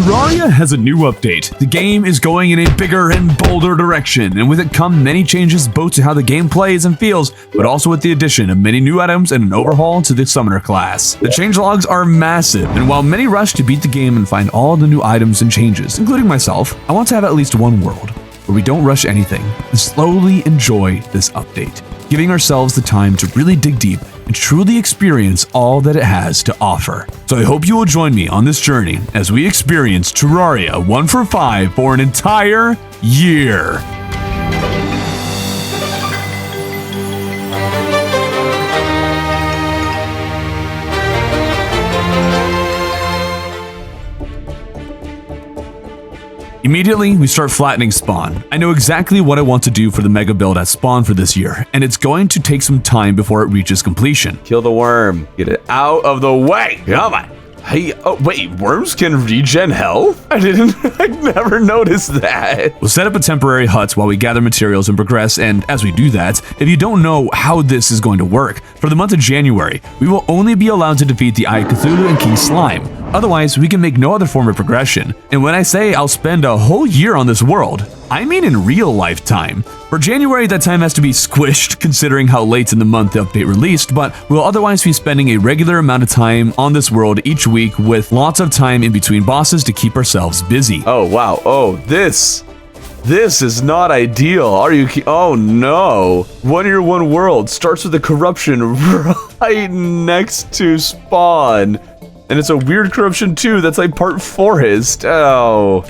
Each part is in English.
Terraria has a new update. The game is going in a bigger and bolder direction, and with it come many changes both to how the game plays and feels, but also with the addition of many new items and an overhaul to the summoner class. The changelogs are massive, and while many rush to beat the game and find all the new items and changes, including myself, I want to have at least one world where we don't rush anything and slowly enjoy this update, giving ourselves the time to really dig deep and truly experience all that it has to offer. So I hope you will join me on this journey as we experience Terraria 1.4.5 for an entire year. Immediately, we start flattening spawn. I know exactly what I want to do for the mega build at spawn for this year, and it's going to take some time before it reaches completion. Kill the worm. Get it out of the way. Come on. Hey, oh wait, worms can regen health? I never noticed that. We'll set up a temporary hut while we gather materials and progress, and as we do that, if you don't know how this is going to work, for the month of January, we will only be allowed to defeat the Eye Cthulhu and King Slime. Otherwise, we can make no other form of progression. And when I say I'll spend a whole year on this world, I mean in real life time. For January, that time has to be squished considering how late in the month the update released, but we'll otherwise be spending a regular amount of time on this world each week with lots of time in between bosses to keep ourselves busy. Oh wow, oh this is not ideal. Are you oh no. 1 year, 1 world starts with a corruption right next to spawn. And it's a weird corruption too, that's like part forest. Oh.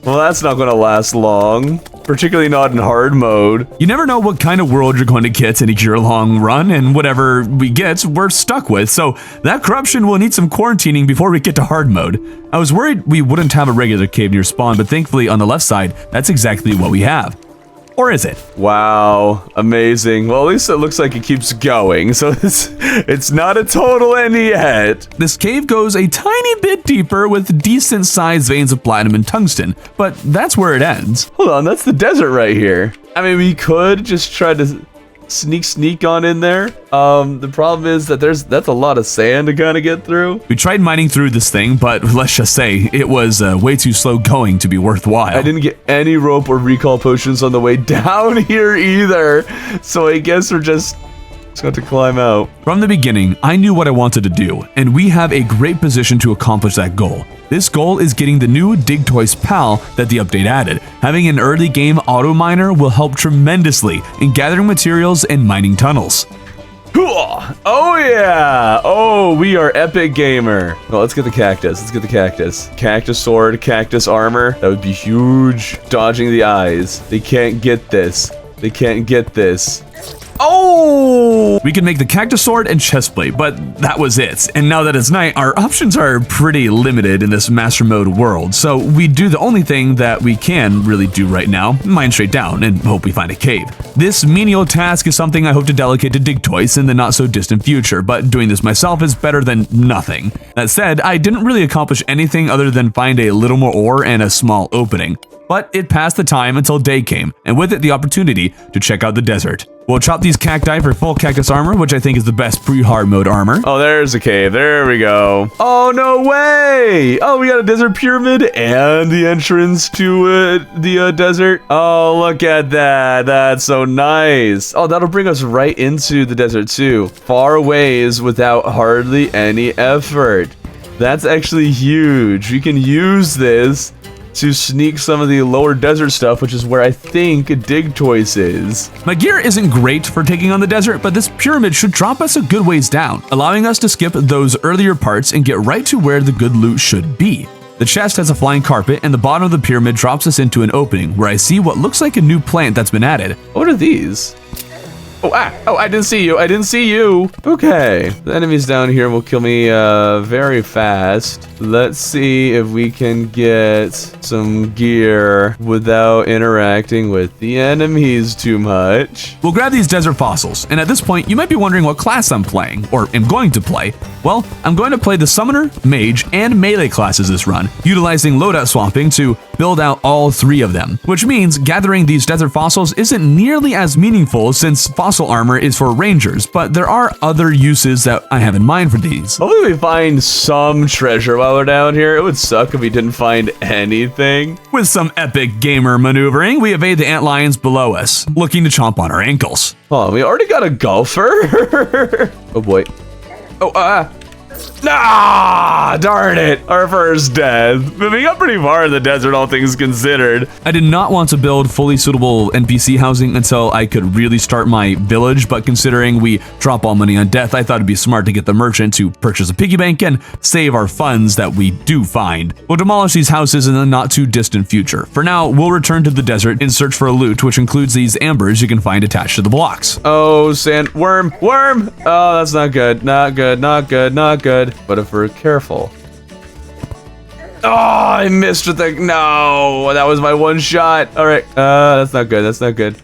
Well, that's not gonna last long. Particularly not in hard mode. You never know what kind of world you're going to get in a year-long run, and whatever we get, we're stuck with. So that corruption will need some quarantining before we get to hard mode. I was worried we wouldn't have a regular cave near spawn, but thankfully on the left side, that's exactly what we have. Or is it? Wow, amazing. Well, at least it looks like it keeps going, so it's not a total end yet. This cave goes a tiny bit deeper with decent-sized veins of platinum and tungsten, but that's where it ends. Hold on, that's the desert right here. I mean, we could just try to sneak on in there. The problem is that that's a lot of sand to kind of get through. We tried mining through this thing, but let's just say it was way too slow going to be worthwhile. I didn't get any rope or recall potions on the way down here either, so I guess we're just going to climb out. From the beginning, I knew what I wanted to do, and we have a great position to accomplish that goal. This goal is getting the new Dig Toys PAL that the update added. Having an early game auto miner will help tremendously in gathering materials and mining tunnels. Oh yeah! Oh, we are epic gamer. Well, let's get the cactus. Let's get the cactus. Cactus sword, cactus armor. That would be huge. Dodging the eyes. They can't get this. They can't get this. Oh! We can make the cactus sword and chestplate, but that was it. And now that it's night, our options are pretty limited in this master mode world, so we do the only thing that we can really do right now, mine straight down and hope we find a cave. This menial task is something I hope to delegate to Dig Toys in the not so distant future, but doing this myself is better than nothing. That said, I didn't really accomplish anything other than find a little more ore and a small opening. But it passed the time until day came, and with it the opportunity to check out the desert. We'll chop these cacti for full cactus armor, which I think is the best pre-hard mode armor. Oh, there's a cave. There we go. Oh, no way! Oh, we got a desert pyramid and the entrance to the desert. Oh, look at that. That's so nice. Oh, that'll bring us right into the desert too. Far ways without hardly any effort. That's actually huge. We can use this to sneak some of the lower desert stuff, which is where I think Dig Toys is. My gear isn't great for taking on the desert, but this pyramid should drop us a good ways down, allowing us to skip those earlier parts and get right to where the good loot should be. The chest has a flying carpet, and the bottom of the pyramid drops us into an opening where I see what looks like a new plant that's been added. What are these? Oh, I didn't see you. I didn't see you. Okay. The enemies down here will kill me very fast. Let's see if we can get some gear without interacting with the enemies too much. We'll grab these desert fossils, and at this point, you might be wondering what class I'm playing, or am going to play. Well, I'm going to play the Summoner, Mage, and Melee classes this run, utilizing loadout swapping to build out all 3 of them, which means gathering these desert fossils isn't nearly as meaningful since fossils colossal armor is for rangers, but there are other uses that I have in mind for these. Hopefully we find some treasure while we're down here. It would suck if we didn't find anything. With some epic gamer maneuvering, we evade the antlions below us, looking to chomp on our ankles. Oh, we already got a golfer? Oh boy. Oh, nah, darn it. Our first death. Moving up pretty far in the desert, all things considered. I did not want to build fully suitable NPC housing until I could really start my village, but considering we drop all money on death, I thought it'd be smart to get the merchant to purchase a piggy bank and save our funds that we do find. We'll demolish these houses in the not too distant future. For now, we'll return to the desert in search for a loot, which includes these ambers you can find attached to the blocks. Oh, sand, worm. Oh, that's not good, not good. But if we're careful. Oh, I missed with the, no, that was my one shot. All right, that's not good.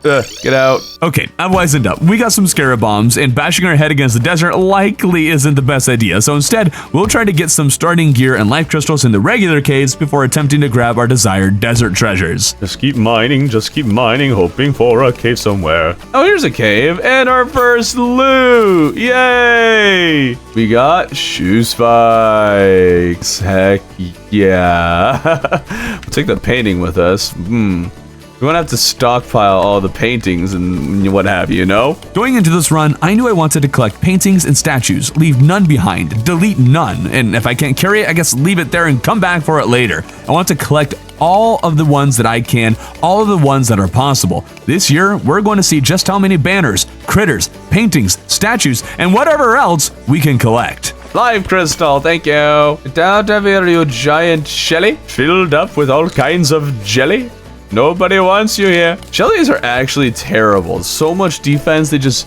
Get out. Okay, I've wisened up. We got some scarab bombs, and bashing our head against the desert likely isn't the best idea. So instead, we'll try to get some starting gear and life crystals in the regular caves before attempting to grab our desired desert treasures. Just keep mining, hoping for a cave somewhere. Oh, here's a cave and our first loot. Yay! We got shoe spikes. Heck yeah. We'll take the painting with us. We won't have to stockpile all the paintings and what have you, know? Going into this run, I knew I wanted to collect paintings and statues, leave none behind, delete none, and if I can't carry it, I guess leave it there and come back for it later. I want to collect all of the ones that I can, all of the ones that are possible. This year, we're going to see just how many banners, critters, paintings, statues, and whatever else we can collect. Live crystal, thank you. Down there, you giant shelly, filled up with all kinds of jelly. Nobody wants you here. Shellies are actually terrible. So much defense, they just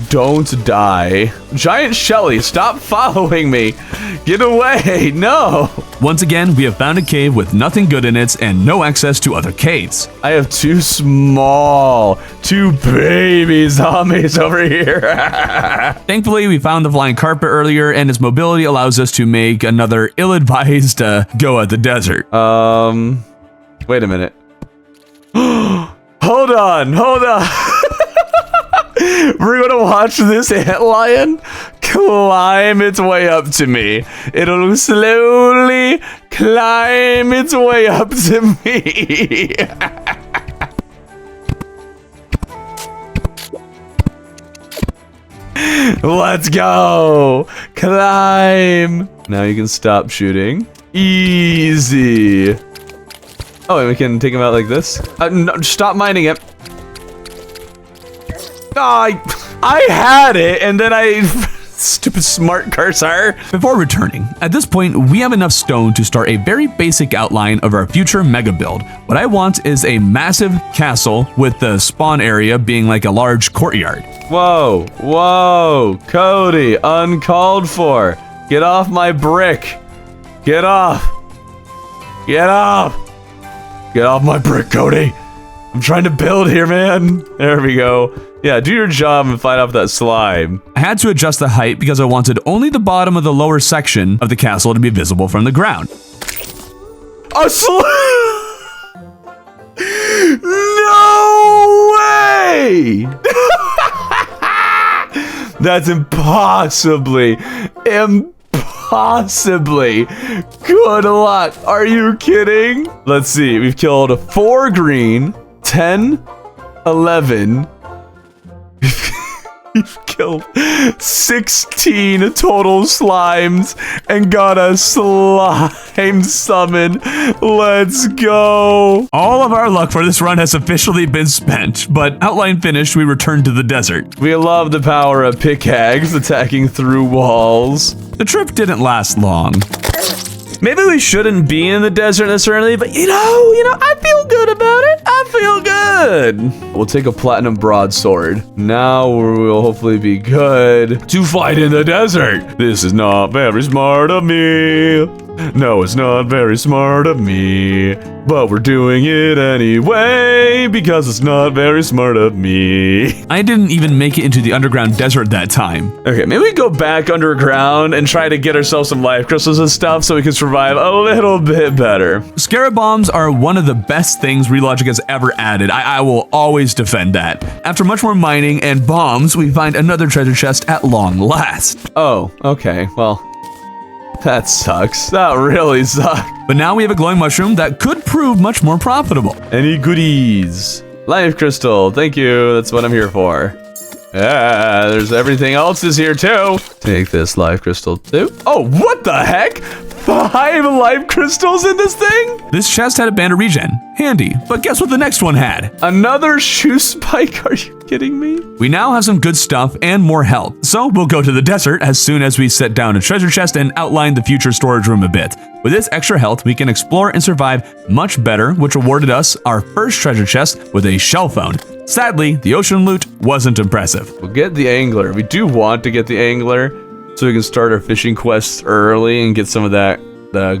don't die. Giant Shelly, stop following me. Get away, no. Once again, we have found a cave with nothing good in it and no access to other caves. I have two baby zombies over here. Thankfully, we found the flying carpet earlier, and its mobility allows us to make another ill-advised go at the desert. Wait a minute. Hold on. We're gonna watch this antlion climb its way up to me. It'll slowly climb its way up to me. Let's go. Climb. Now you can stop shooting. Easy. Oh, and we can take him out like this? No, stop mining it. Oh, I had it, and then I... Stupid smart cursor. Before returning, at this point, we have enough stone to start a very basic outline of our future mega build. What I want is a massive castle with the spawn area being like a large courtyard. Whoa, Cody, uncalled for. Get off my brick. Get off my brick, Cody. I'm trying to build here, man. There we go. Yeah, do your job and fight off that slime. I had to adjust the height because I wanted only the bottom of the lower section of the castle to be visible from the ground. A slime! No way! That's impossibly good luck. Are you kidding? Let's see. We've killed 4 green, 10, 11. We've killed 16 total slimes and got a slime summon. Let's go. All of our luck for this run has officially been spent, but outline finished, we return to the desert. We love the power of pickaxe attacking through walls. The trip didn't last long. Maybe we shouldn't be in the desert necessarily, but you know, I feel good about it. I feel good. We'll take a platinum broadsword. Now we'll hopefully be good to fight in the desert. This is not very smart of me. No, it's not very smart of me, but we're doing it anyway because it's not very smart of me. I didn't even make it into the underground desert that time. Okay, maybe we go back underground and try to get ourselves some life crystals and stuff so we can survive a little bit better. Scarab bombs are one of the best things Relogic has ever added. I will always defend that. After much more mining and bombs, we find another treasure chest at long last. Oh, okay, well, that sucks. That really sucks. But now we have a glowing mushroom that could prove much more profitable. Any goodies? Life crystal, thank you, that's what I'm here for. Yeah, there's everything else is here too. Take this life crystal too. Oh, what the heck? 5 life crystals in this thing? This chest had a band of regen. Handy. But guess what the next one had? Another shoe spike? Are you kidding me? We now have some good stuff and more health. So we'll go to the desert as soon as we set down a treasure chest and outline the future storage room a bit. With this extra health, we can explore and survive much better, which awarded us our first treasure chest with a shell phone. Sadly, the ocean loot wasn't impressive. We'll get the angler. We do want to get the angler so we can start our fishing quests early and get some of that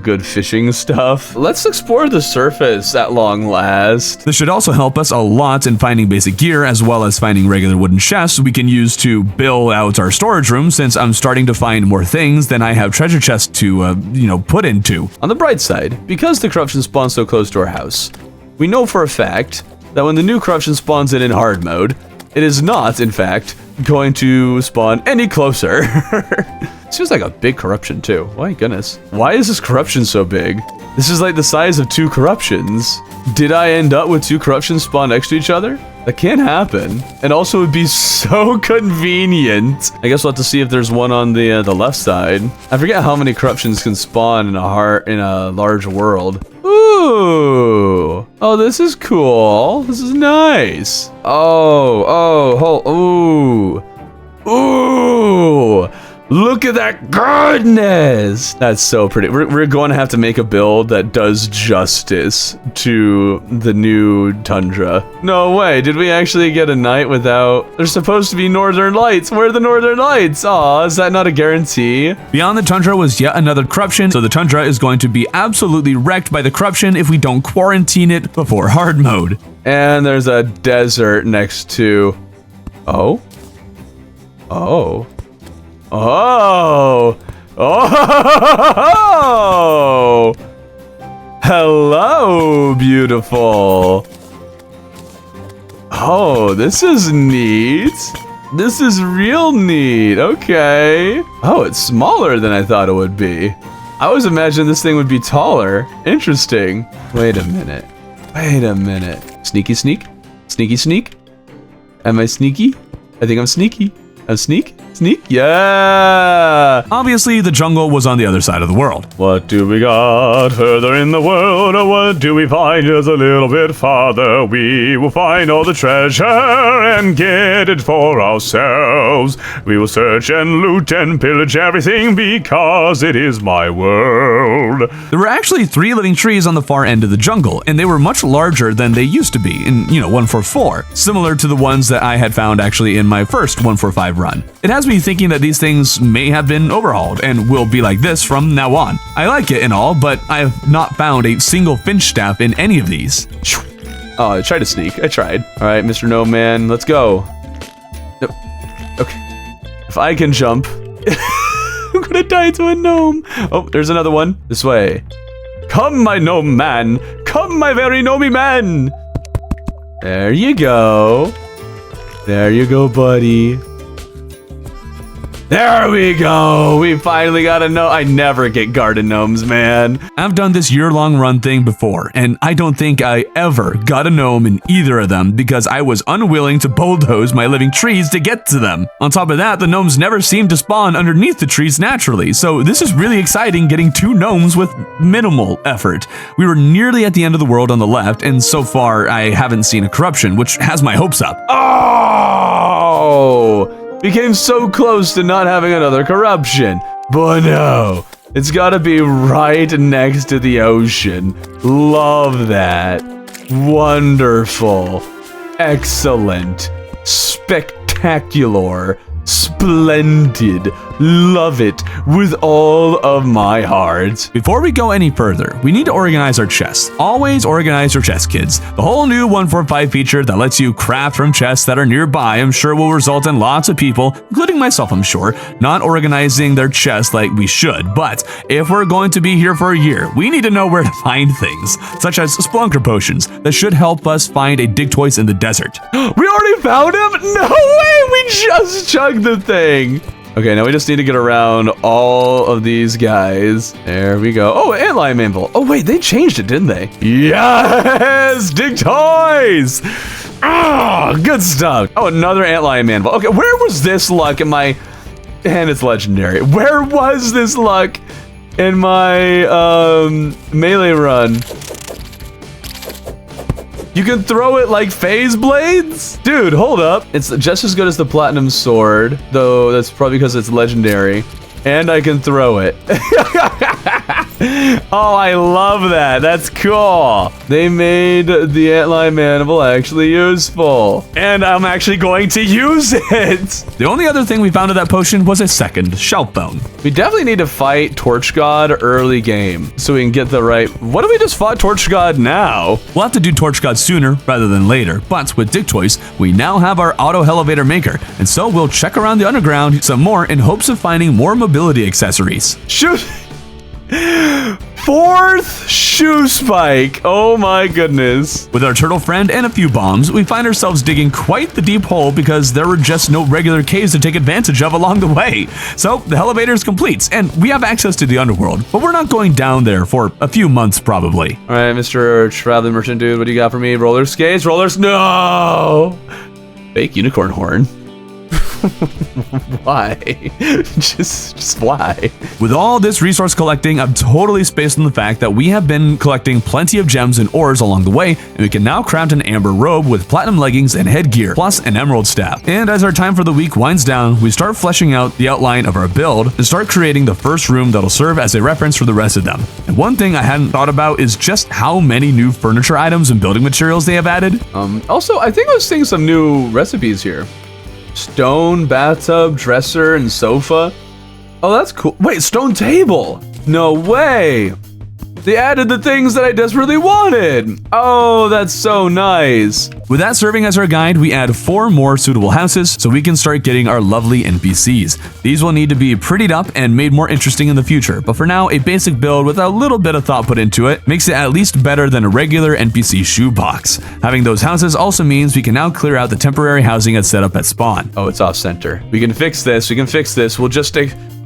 good fishing stuff. Let's explore the surface at long last. This should also help us a lot in finding basic gear as well as finding regular wooden chests we can use to build out our storage room, since I'm starting to find more things than I have treasure chests to, put into. On the bright side, because the corruption spawns so close to our house, we know for a fact that when the new corruption spawns in hard mode, it is not, in fact, going to spawn any closer. Seems like a big corruption too. My goodness. Why is this corruption so big? This is like the size of 2 corruptions. Did I end up with 2 corruptions spawn next to each other? That can't happen. And also it'd be so convenient. I guess we'll have to see if there's one on the left side. I forget how many corruptions can spawn in a large world. Ooh. Oh, this is cool. This is nice. Ooh. Look at that goodness! That's so pretty. We're going to have to make a build that does justice to the new tundra. No way, did we actually get a night without... There's supposed to be northern lights. Where are the northern lights? Aw, is that not a guarantee? Beyond the tundra was yet another corruption, so the tundra is going to be absolutely wrecked by the corruption if we don't quarantine it before hard mode. And there's a desert next to... Oh. Hello, beautiful. Oh, this is neat. This is real neat. Okay. Oh, it's smaller than I thought it would be. I always imagined this thing would be taller. Interesting. Wait a minute. Sneaky sneak? Sneaky sneak? Am I sneaky? I think I'm sneaky. I'm sneak? Yeah! Obviously, the jungle was on the other side of the world. What do we got further in the world? Or what do we find just a little bit farther? We will find all the treasure and get it for ourselves. We will search and loot and pillage everything because it is my world. There were actually 3 living trees on the far end of the jungle, and they were much larger than they used to be in, 1.4.4, similar to the ones that I had found actually in my first 1.4.5 run. It has me thinking that these things may have been overhauled and will be like this from now on. I like it and all, but I have not found a single finch staff in any of these. Oh, I tried to sneak. I tried. All right, Mr. Gnome Man, let's go. No. Okay. If I can jump, I'm gonna die to a gnome. Oh, there's another one. This way. Come, my gnome man. Come, my very gnomey man. There you go. There you go, buddy. There we go! We finally got a gnome. I never get garden gnomes, man. I've done this year-long run thing before, and I don't think I ever got a gnome in either of them because I was unwilling to bulldoze my living trees to get to them. On top of that, the gnomes never seemed to spawn underneath the trees naturally, so this is really exciting getting 2 gnomes with minimal effort. We were nearly at the end of the world on the left, and so far I haven't seen a corruption, which has my hopes up. Oh! We came so close to not having another corruption. But no, it's gotta be right next to the ocean. Love that. Wonderful. Excellent. Spectacular. Splendid. love it with all of my heart. Before we go any further, we need to organize our chests. Always organize your chests, kids. The whole new 1.4.5 feature that lets you craft from chests that are nearby, I'm sure will result in lots of people, including myself, I'm sure, not organizing their chests like we should. But if we're going to be here for a year, we need to know where to find things, such as Splunker potions that should help us find a Digtoise in the desert. We already found him? No way! We just chugged the thing. Okay, now we just need to get around all of these guys. There we go. Oh, antlion mantle. Oh, wait, they changed it, didn't they? Yes! Digtoise! Ah, good stuff. Oh, another antlion mantle. Okay, where was this luck in my... And it's legendary. Where was this luck in my melee run? You can throw it like phase blades? Dude, hold up. It's just as good as the platinum sword, though that's probably because it's legendary. And I can throw it. Oh, I love that. That's cool. They made the antlion mandible actually useful. And I'm actually going to use it. The only other thing we found of that potion was a second shelf bone. We definitely need to fight Torch God early game so we can get the right... What if we just fought Torch God now? We'll have to do Torch God sooner rather than later, but with Digtoise, we now have our auto elevator maker, and so we'll check around the underground some more in hopes of finding more mobility accessories. Shoot! Fourth shoe spike. Oh my goodness. With our turtle friend and a few bombs, we find ourselves digging quite the deep hole because there were just no regular caves to take advantage of along the way. So the elevator is complete and we have access to the underworld, but we're not going down there for a few months probably. All right, Mr. Traveling Merchant Dude, what do you got for me? Roller skates? Rollers? No! Fake unicorn horn. Why? just why? With all this resource collecting, I'm totally spaced on the fact that we have been collecting plenty of gems and ores along the way, and we can now craft an amber robe with platinum leggings and headgear, plus an emerald staff. And as our time for the week winds down, we start fleshing out the outline of our build and start creating the first room that'll serve as a reference for the rest of them. And one thing I hadn't thought about is just how many new furniture items and building materials they have added. Also, I think I was seeing some new recipes here. Stone, bathtub, dresser, and sofa. Oh, that's cool. Wait, stone table. No way. They added the things that I desperately wanted. Oh, that's so nice. With that serving as our guide, we add 4 more suitable houses so we can start getting our lovely NPCs. These will need to be prettied up and made more interesting in the future, but for now, a basic build with a little bit of thought put into it makes it at least better than a regular NPC shoebox. Having those houses also means we can now clear out the temporary housing that's set up at spawn. Oh, it's off center. We can fix this. We'll just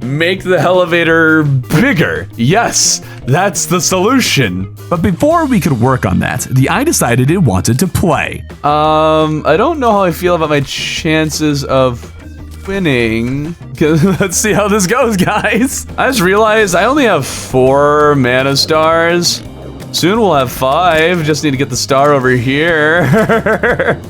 make the elevator bigger. Yes, that's the solution. But before we could work on that, the eye decided it wanted to play. I don't know how I feel about my chances of winning. Let's see how this goes, guys. I just realized I only have 4 mana stars. Soon we'll have 5. Just need to get the star over here.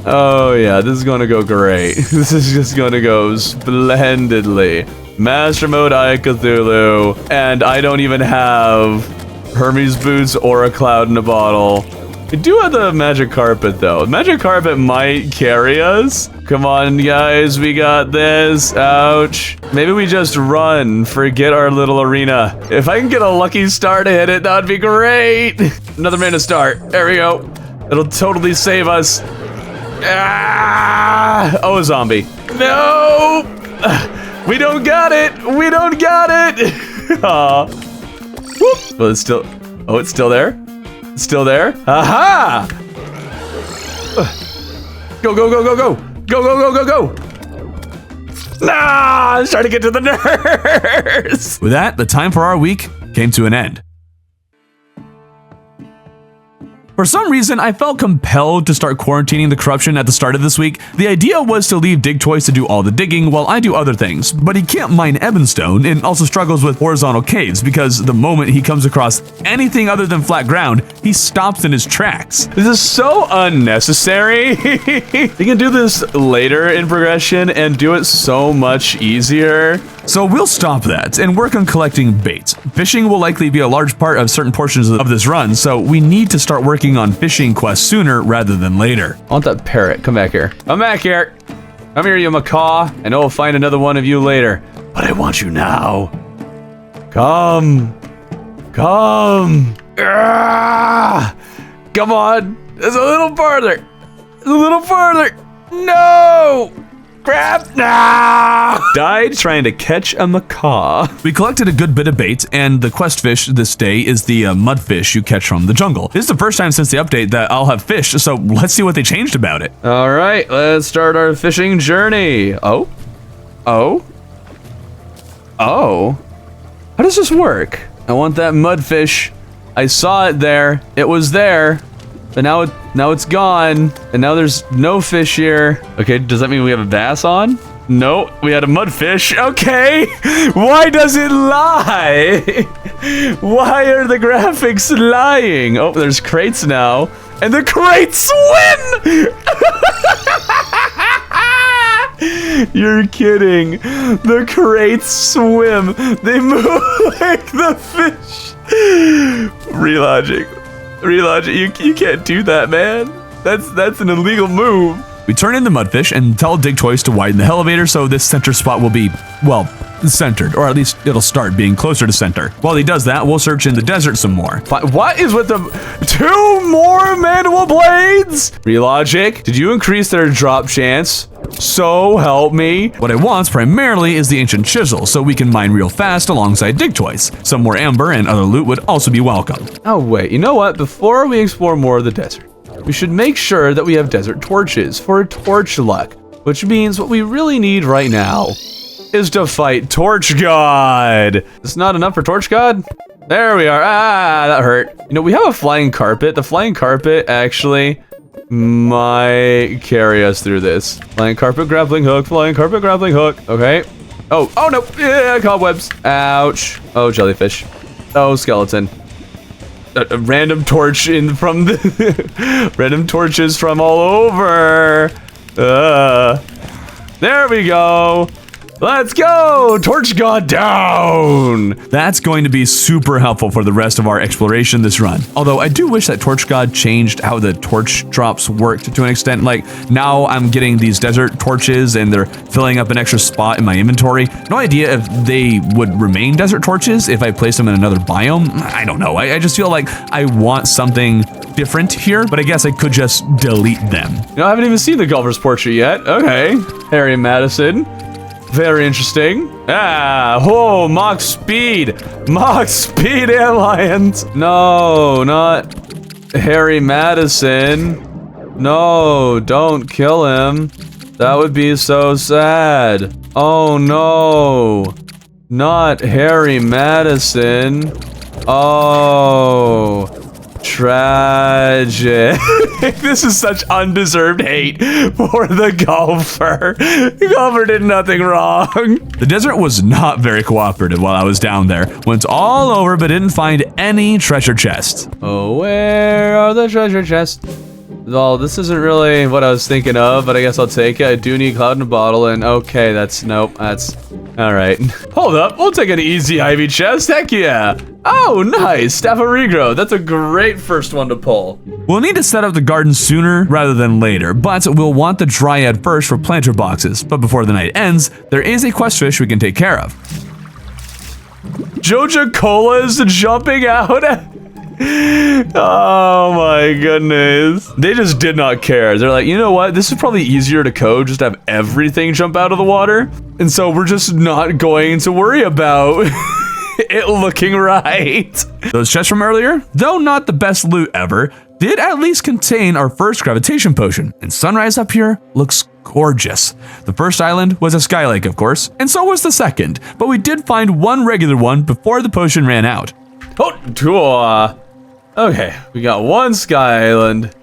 Oh yeah, this is gonna go great. This is just gonna go splendidly. Master Mode I Cthulhu, and I don't even have Hermes boots or a cloud in a bottle. I do have the magic carpet though. Magic carpet might carry us. Come on guys, we got this. Ouch. Maybe we just run, forget our little arena. If I can get a lucky star to hit it, that'd be great. Another mana star, there we go. It'll totally save us. Ah! Oh, a zombie. No! We don't got it! We don't got it! Aw. Whoop. Well, it's still... Oh, it's still there? It's still there? Aha! Go, go, go, go, go! Go, go, go, go, go! Nah! I'm trying to get to the nurse! With that, the time for our week came to an end. For some reason, I felt compelled to start quarantining the corruption at the start of this week. The idea was to leave Digtoise to do all the digging while I do other things, but he can't mine Ebonstone and also struggles with horizontal caves because the moment he comes across anything other than flat ground, he stops in his tracks. This is so unnecessary. You can do this later in progression and do it so much easier. So we'll stop that and work on collecting bait. Fishing will likely be a large part of certain portions of this run, so we need to start working on fishing quests sooner rather than later. I want that parrot. Come back here. Come back here. Come here, you macaw. I know we'll find another one of you later. but I want you now. Come. Come. Ah! Come on. It's a little farther. A little farther. No. Crap. No. Died trying to catch a macaw. We collected a good bit of bait, and the quest fish this day is the mudfish you catch from the jungle. This is the first time since the update that I'll have fish, so let's see what they changed about it. All right, let's start our fishing journey. Oh. Oh. Oh. How does this work? I want that mudfish. I saw it there. It was there. But now it's gone. And now there's no fish here. Okay, does that mean we have a bass on? No, we had a mudfish. Okay. Why does it lie? Why are the graphics lying? Oh, there's crates now. And the crates swim! You're kidding. The crates swim. They move like the fish. Relogic. You can't do that, man. That's an illegal move. We turn in the mudfish and tell Dig Toys to widen the elevator so this center spot will be, well, centered, or at least it'll start being closer to center. While he does that, we'll search in the desert some more. What is with the 2 more manual blades? Relogic, did you increase their drop chance? So help me. What I want primarily is the ancient chisel so we can mine real fast alongside Dig Toys. Some more amber and other loot would also be welcome. Oh wait, you know what? Before we explore more of the desert, we should make sure that we have desert torches for torch luck, which means what we really need right now is to fight Torch God. It's not enough for Torch God? There we are. Ah, that hurt. You know, we have a flying carpet. The flying carpet actually might carry us through this. Flying carpet grappling hook, flying carpet grappling hook. Okay. Oh no. Yeah, cobwebs. Ouch. Oh, jellyfish. Oh, skeleton. A random torch in from the random torches from all over. There we go. Let's go! Torch God down! That's going to be super helpful for the rest of our exploration this run. Although I do wish that Torch God changed how the torch drops worked to an extent. Like, now I'm getting these desert torches and they're filling up an extra spot in my inventory. No idea if they would remain desert torches if I place them in another biome. I don't know. I just feel like I want something different here, but I guess I could just delete them. You know, I haven't even seen the golfer's portrait yet. Okay. Harry Madison. Very interesting. Ah, oh, Mach Speed. Mach Speed Alliance. No, not Harry Madison. No, don't kill him. That would be so sad. Oh no. Not Harry Madison. Oh. Tragic. This is such undeserved hate for the golfer. The golfer did nothing wrong. The desert was not very cooperative while I was down there. Went all over but didn't find any treasure chests. Oh, where are the treasure chests? Well, this isn't really what I was thinking of, but I guess I'll take it. I do need cloud in a bottle, and okay, nope, that's all right. Hold up, we'll take an easy ivy chest, heck yeah. Oh, nice, Staff of Regrowth. That's a great first one to pull. We'll need to set up the garden sooner rather than later, but we'll want the dryad first for planter boxes. But before the night ends, there is a quest fish we can take care of. Joja Cola is jumping out. Oh my goodness. They just did not care. They're like, you know what? This is probably easier to code, just have everything jump out of the water. And so we're just not going to worry about it looking right. Those chests from earlier, though not the best loot ever, did at least contain our first gravitation potion. And sunrise up here looks gorgeous. The first island was a sky lake, of course, and so was the second. But we did find one regular one before the potion ran out. Oh, okay, we got one sky island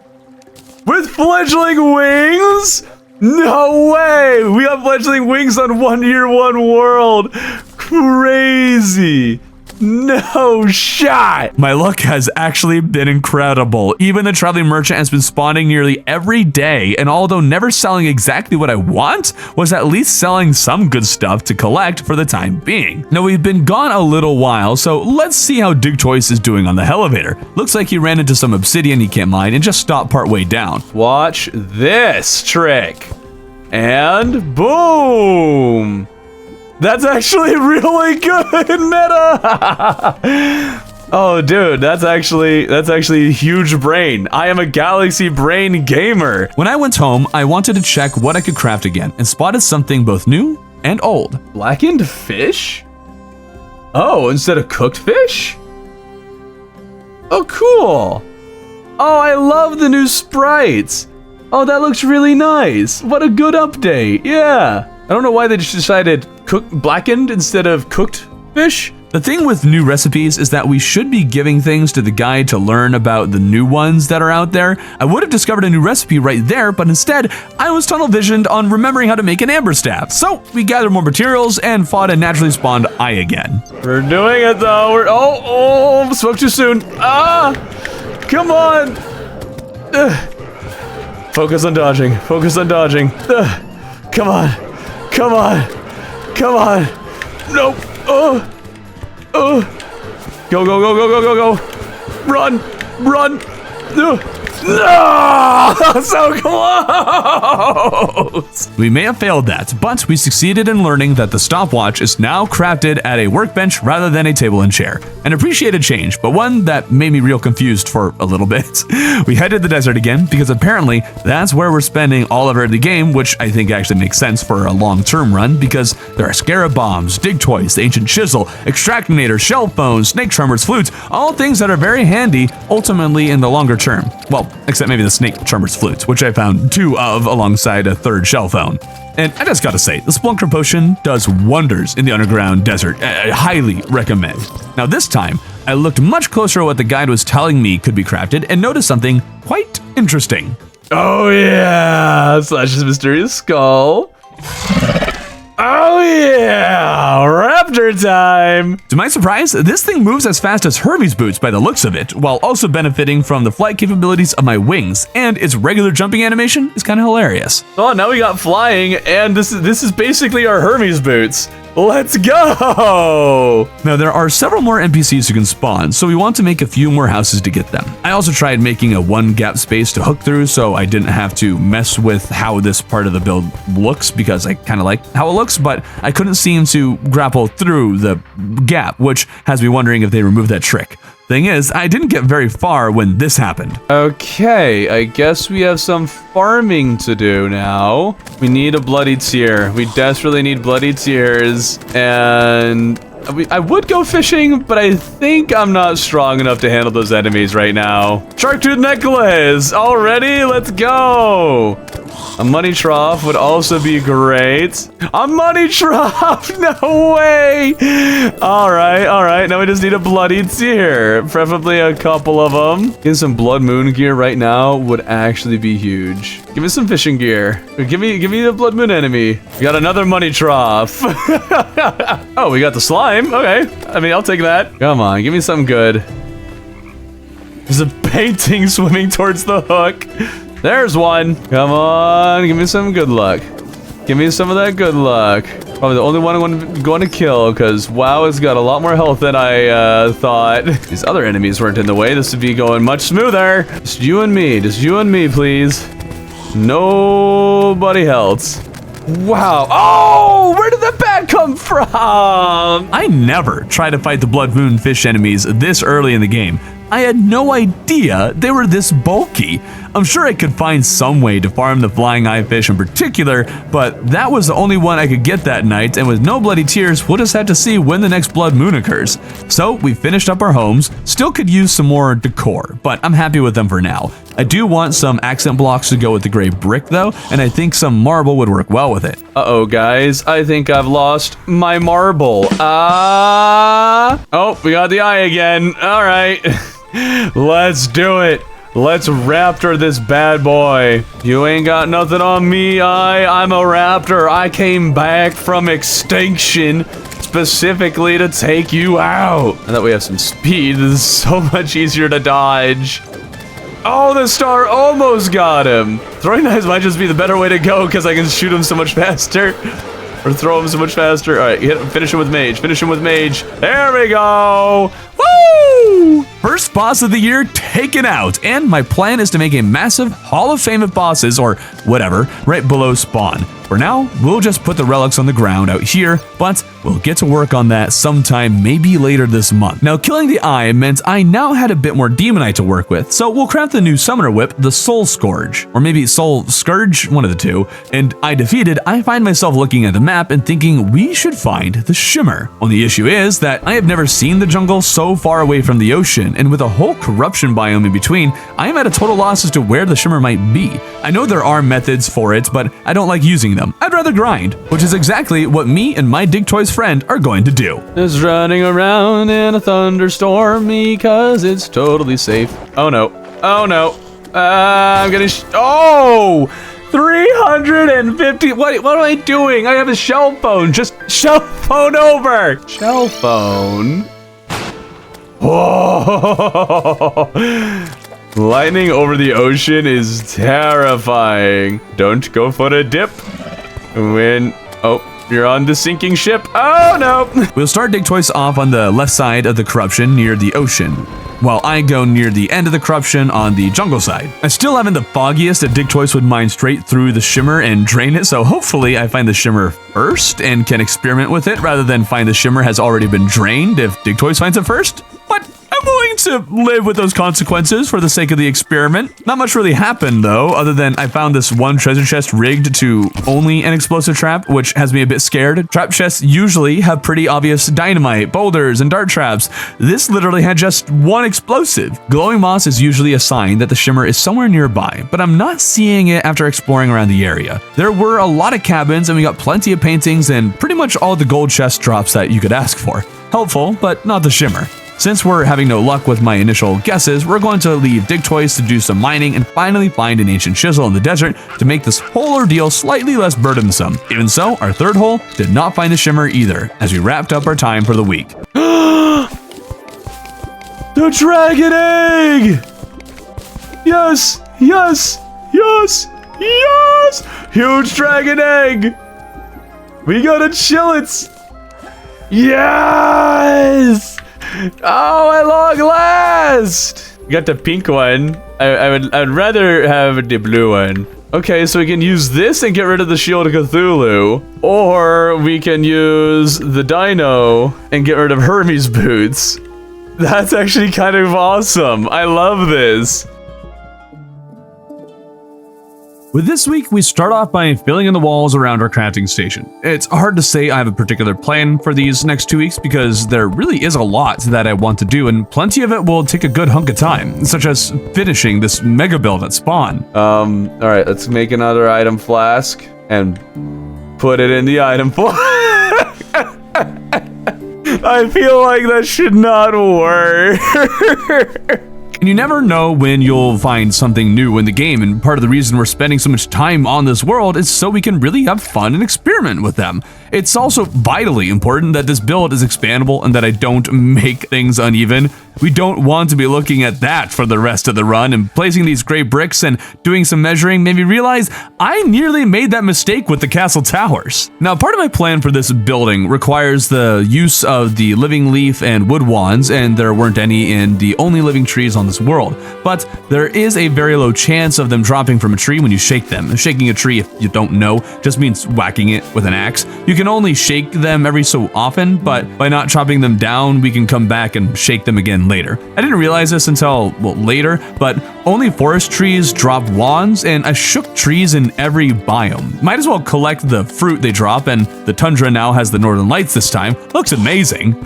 with fledgling wings. No way! We got fledgling wings on 1 year, 1 world. Crazy. No shot. My luck has actually been incredible. Even the traveling merchant has been spawning nearly every day, and although never selling exactly what I want, was at least selling some good stuff to collect for the time being. Now we've been gone a little while, so let's see how Dig Toys is doing on the elevator. Looks like he ran into some obsidian he can't mine and just stopped partway down. Watch this trick. And boom. That's actually really good meta. Oh, dude, that's actually a huge brain. I am a galaxy brain gamer. When I went home, I wanted to check what I could craft again and spotted something both new and old. Blackened fish? Oh, instead of cooked fish? Oh, cool. Oh, I love the new sprites. Oh, that looks really nice. What a good update. Yeah. I don't know why they just decided blackened instead of cooked fish. The thing with new recipes is that we should be giving things to the guide to learn about the new ones that are out there. I would have discovered a new recipe right there, but instead, I was tunnel visioned on remembering how to make an amber staff. So we gathered more materials and fought a naturally spawned eye again. We're doing it though. Oh, spoke too soon. Ah, come on. Focus on dodging. Focus on dodging. Come on. Come on. Come on. Nope. Go, go, go, go, go, go, go. Run. Run. No. So close. We may have failed that, but we succeeded in learning that the stopwatch is now crafted at a workbench rather than a table and chair. An appreciated change, but one that made me real confused for a little bit. We headed to the desert again because apparently that's where we're spending all of our early game, which I think actually makes sense for a long-term run because there are scarab bombs, dig toys, the ancient chisel, extractinator, shell phones, snake charmers, flutes, all things that are very handy ultimately in the longer term. Well, except maybe the snake charmer's flutes, which I found 2 of alongside a 3rd shell phone. And I just gotta say, the Splunker Potion does wonders in the underground desert. I highly recommend. Now this time, I looked much closer at what the guide was telling me could be crafted and noticed something quite interesting. Oh yeah, Slash's mysterious skull. Oh yeah, raptor time! To my surprise, this thing moves as fast as Hermes boots by the looks of it, while also benefiting from the flight capabilities of my wings, and its regular jumping animation is kind of hilarious. Oh, now we got flying, and this is basically our Hermes boots. Let's go! Now there are several more NPCs who can spawn, so we want to make a few more houses to get them. I also tried making a 1-gap space to hook through so I didn't have to mess with how this part of the build looks because I kind of like how it looks, but I couldn't seem to grapple through the gap, which has me wondering if they removed that trick. Thing is, I didn't get very far when this happened. Okay, I guess we have some farming to do now. We need a bloody tear. We desperately need bloody tears, and I would go fishing, but I think I'm not strong enough to handle those enemies right now. Shark tooth necklace already? Let's go. A money trough would also be great. A money trough? No way. All right. Now we just need a bloody tear, preferably a couple of them. Getting some blood moon gear right now would actually be huge. Give me some fishing gear. Give me the blood moon enemy. We got another money trough. Oh, we got the slime. Okay. I mean, I'll take that. Come on, give me something good. There's a painting swimming towards the hook. There's one. Come on, give me some good luck. Give me some of that good luck. Probably the only one I'm going to kill because WoW has got a lot more health than I thought. These other enemies weren't in the way. This would be going much smoother. Just you and me, please. Nobody else. Wow. Oh, where did that bat come from? I never try to fight the Blood Moon fish enemies this early in the game. I had no idea they were this bulky. I'm sure I could find some way to farm the flying eye fish in particular, but that was the only one I could get that night, and with no bloody tears, we'll just have to see when the next blood moon occurs. So we finished up our homes, still could use some more decor, but I'm happy with them for now. I do want some accent blocks to go with the gray brick though, and I think some marble would work well with it. Uh-oh guys, I think I've lost my marble. Oh, we got the eye again. All right. Let's do it. Let's raptor this bad boy. You ain't got nothing on me, I'm a raptor. I came back from extinction specifically to take you out. Now that we have some speed, this is so much easier to dodge. Oh, the star almost got him. Throwing knives might just be the better way to go because I can shoot him so much faster. Or throw him so much faster. All right, finish him with mage. Finish him with mage. There we go. Woo! First boss of the year taken out, and my plan is to make a massive Hall of Fame of bosses, or whatever, right below spawn. For now, we'll just put the relics on the ground out here, but we'll get to work on that sometime maybe later this month. Now, killing the eye meant I now had a bit more demonite to work with, so we'll craft the new summoner whip, the Soul Scourge, or maybe Soul Scourge, one of the two. And I defeated, I find myself looking at the map and thinking we should find the Shimmer. Only issue is that I have never seen the jungle so far away from the ocean, and with a whole corruption biome in between, I am at a total loss as to where the Shimmer might be. I know there are methods for it, but I don't like using them. I'd rather grind, which is exactly what me and my Dig Toys friend are going to do. Is running around in a thunderstorm because it's totally safe. Oh no. Oh no. I'm gonna 350. What am I doing? I have a shell phone. Just shell phone over. Shell phone. Whoa. Lightning over the ocean is terrifying. Don't go for a dip. You're on the sinking ship. Oh no. We'll start Dig Toys off on the left side of the corruption near the ocean, while I go near the end of the corruption on the jungle side. I still haven't the foggiest that Dig Toys would mine straight through the Shimmer and drain it, so hopefully I find the Shimmer first and can experiment with it rather than find the Shimmer has already been drained if Dig Toys finds it first. But I'm willing to live with those consequences for the sake of the experiment. Not much really happened though, other than I found this one treasure chest rigged to only an explosive trap, which has me a bit scared. Trap chests usually have pretty obvious dynamite, boulders, and dart traps. This literally had just one explosive. Glowing moss is usually a sign that the Shimmer is somewhere nearby, but I'm not seeing it after exploring around the area. There were a lot of cabins and we got plenty of paintings and pretty much all the gold chest drops that you could ask for. Helpful, but not the Shimmer. Since we're having no luck with my initial guesses, we're going to leave Dig Toys to do some mining and finally find an ancient chisel in the desert to make this whole ordeal slightly less burdensome. Even so, our third hole did not find the Shimmer either, as we wrapped up our time for the week. The dragon egg! Yes! Yes! Yes! Yes! Huge dragon egg! We gotta chill it! Yes! Oh, at long last! We got the pink one. I'd rather have the blue one. Okay, so we can use this and get rid of the Shield of Cthulhu. Or we can use the Dino and get rid of Hermes boots. That's actually kind of awesome. I love this. With this week, we start off by filling in the walls around our crafting station. It's hard to say I have a particular plan for these next 2 weeks because there really is a lot that I want to do, and plenty of it will take a good hunk of time, such as finishing this mega build at spawn. Alright, let's make another item flask and put it in the item flask. I feel like that should not work. And you never know when you'll find something new in the game, and part of the reason we're spending so much time on this world is so we can really have fun and experiment with them. It's also vitally important that this build is expandable and that I don't make things uneven. We don't want to be looking at that for the rest of the run, and placing these gray bricks and doing some measuring made me realize I nearly made that mistake with the castle towers. Now, part of my plan for this building requires the use of the living leaf and wood wands, and there weren't any in the only living trees on this world, but there is a very low chance of them dropping from a tree when you shake them. Shaking a tree, if you don't know, just means whacking it with an axe. You can only shake them every so often, but by not chopping them down, we can come back and shake them again later. I didn't realize this until, well, later, but only forest trees drop wands, and I shook trees in every biome. Might as well collect the fruit they drop, and the tundra now has the northern lights this time. Looks amazing.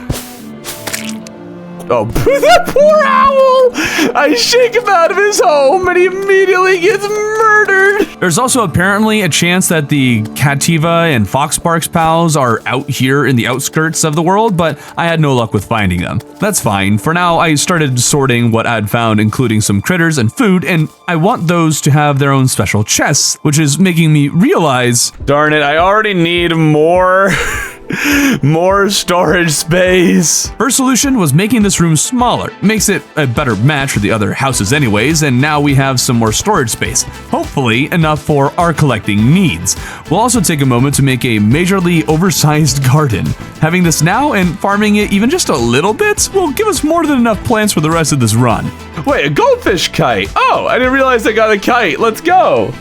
Oh, that poor owl! I shake him out of his home and he immediately gets murdered! There's also apparently a chance that the Cativa and Foxbarks pals are out here in the outskirts of the world, but I had no luck with finding them. That's fine. For now, I started sorting what I'd found, including some critters and food, and I want those to have their own special chests, which is making me realize... Darn it, I already need more... More storage space. First solution was making this room smaller. Makes it a better match for the other houses anyways, and now we have some more storage space. Hopefully enough for our collecting needs. We'll also take a moment to make a majorly oversized garden. Having this now and farming it even just a little bit will give us more than enough plants for the rest of this run. Wait, a goldfish kite. Oh, I didn't realize I got a kite. Let's go.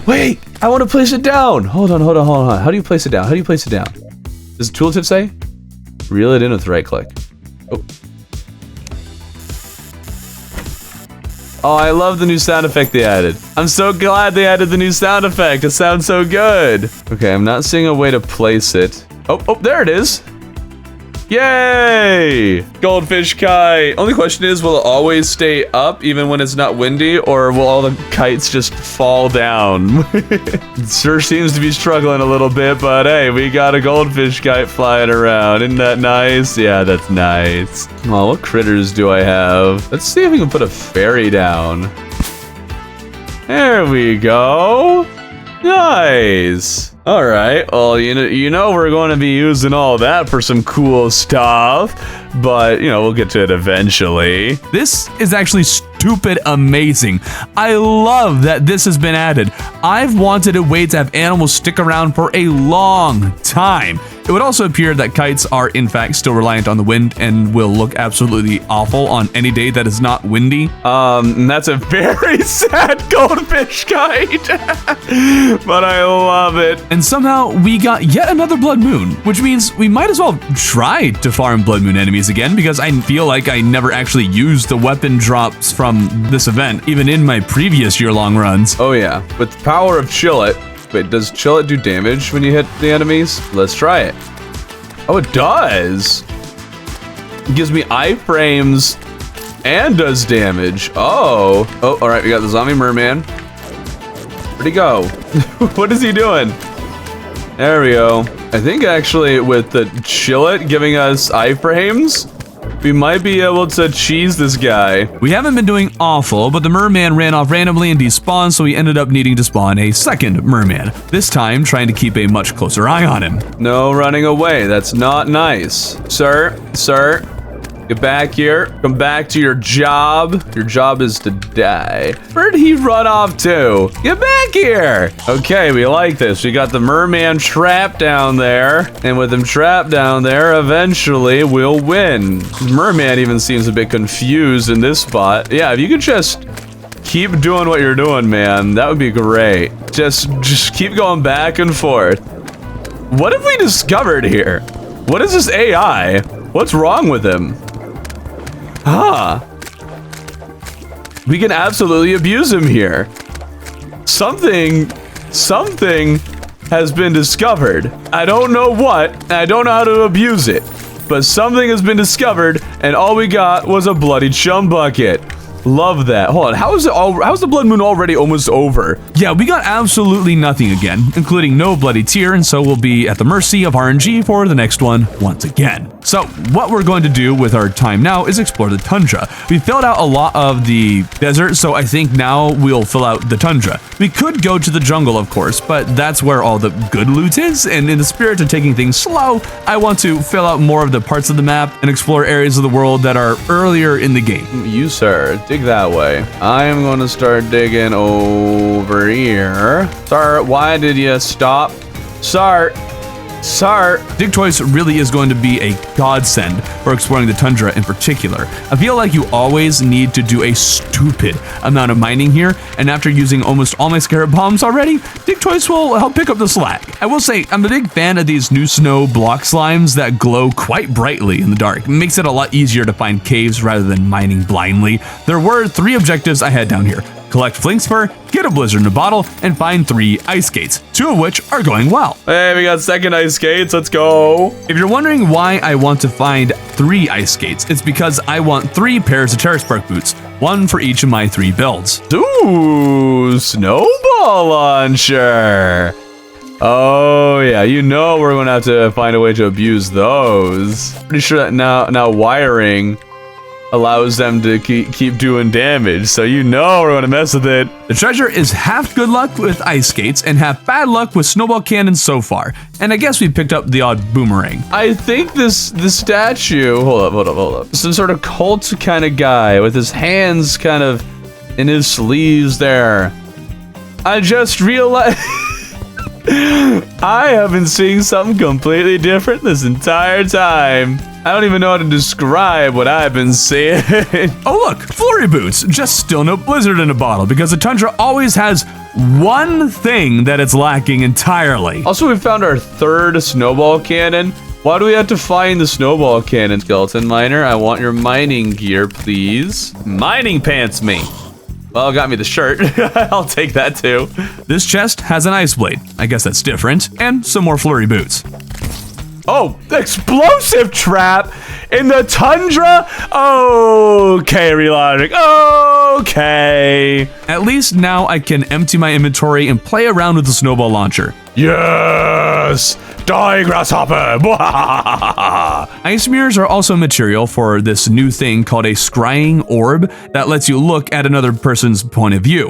Wait, I want to place it down. Hold on. How do you place it down? Does the tooltip say? Reel it in with right click. Oh, I love the new sound effect they added. I'm so glad they added the new sound effect. It sounds so good. Okay, I'm not seeing a way to place it. Oh, there it is. Yay! Goldfish kite. Only question is, will it always stay up even when it's not windy, or will all the kites just fall down? It sure seems to be struggling a little bit, but hey, we got a goldfish kite flying around. Isn't that nice? Yeah, that's nice. Oh, what critters do I have? Let's see if we can put a fairy down. There we go. Nice. All right, well, you know we're going to be using all that for some cool stuff, but, we'll get to it eventually. This is actually stupid amazing. I love that this has been added. I've wanted a way to have animals stick around for a long time. It would also appear that kites are in fact still reliant on the wind and will look absolutely awful on any day that is not windy. And that's a very sad goldfish kite, but I love it. And somehow we got yet another blood moon, which means we might as well try to farm blood moon enemies again, because I feel like I never actually used the weapon drops from this event, even in my previous year-long runs. Oh yeah, with the power of Chill It. Wait, does Chill It do damage when you hit the enemies? Let's try it. Oh, it does. It gives me iframes and does damage. Oh, all right, we got the zombie merman. Where'd he go? What is he doing? There we go. I think actually with the Chill It giving us iframes, we might be able to cheese this guy. We haven't been doing awful, but the merman ran off randomly and despawned, so we ended up needing to spawn a second merman. This time, trying to keep a much closer eye on him. No running away. That's not nice. Sir, get back here. Come back to your job. Your job is to die. Where'd he run off to? Get back here. Okay, we like this. We got the merman trapped down there. And with him trapped down there, eventually we'll win. Merman even seems a bit confused in this spot. Yeah, if you could just keep doing what you're doing, man, that would be great. Just keep going back and forth. What have we discovered here? What is this AI? What's wrong with him? We can absolutely abuse him here. Something has been discovered. I don't know what, and I don't know how to abuse it, but something has been discovered, and all we got was a bloody chum bucket. Love that. Hold on, how's the blood moon already almost over? Yeah, we got absolutely nothing again, including no bloody tear, and so we'll be at the mercy of RNG for the next one once again. So what we're going to do with our time now is explore the tundra. We filled out a lot of the desert, so I think now we'll fill out the tundra. We could go to the jungle, of course, but that's where all the good loot is, and in the spirit of taking things slow, I want to fill out more of the parts of the map and explore areas of the world that are earlier in the game. You, sir, dig that way. I am going to start digging over here. Sir, why did you stop? Sir, Dig Toys really is going to be a godsend for exploring the tundra in particular. I feel like you always need to do a stupid amount of mining here, and after using almost all my scarab bombs already, Dig Toys will help pick up the slack. I will say, I'm a big fan of these new snow block slimes that glow quite brightly in the dark. It makes it a lot easier to find caves rather than mining blindly. There were 3 objectives I had down here. Collect Flink's Fur, get a blizzard in a bottle, and find 3 ice skates, 2 of which are going well. Hey, we got second ice skates, let's go. If you're wondering why I want to find 3 ice skates, it's because I want 3 pairs of Terra Spark boots, 1 for each of my 3 builds. Ooh, snowball launcher. Oh yeah, you know we're gonna have to find a way to abuse those. Pretty sure that now wiring allows them to keep doing damage. So you know we're gonna mess with it. The treasure is half good luck with ice skates and half bad luck with snowball cannons so far. And I guess we picked up the odd boomerang. I think this statue, hold up. Some sort of cult kind of guy with his hands kind of in his sleeves there. I just realized I have been seeing something completely different this entire time. I don't even know how to describe what I've been seeing. Oh look, flurry boots. Just still no blizzard in a bottle because the tundra always has one thing that it's lacking entirely. Also, we found our third snowball cannon. Why do we have to find the snowball cannon? Skeleton miner, I want your mining gear, please. Mining pants me. Well, got me the shirt. I'll take that too. This chest has an ice blade. I guess that's different. And some more flurry boots. Oh, explosive trap in the tundra? Okay, reloading. Okay. At least now I can empty my inventory and play around with the snowball launcher. Yes! Die, grasshopper! Ice mirrors are also material for this new thing called a scrying orb that lets you look at another person's point of view.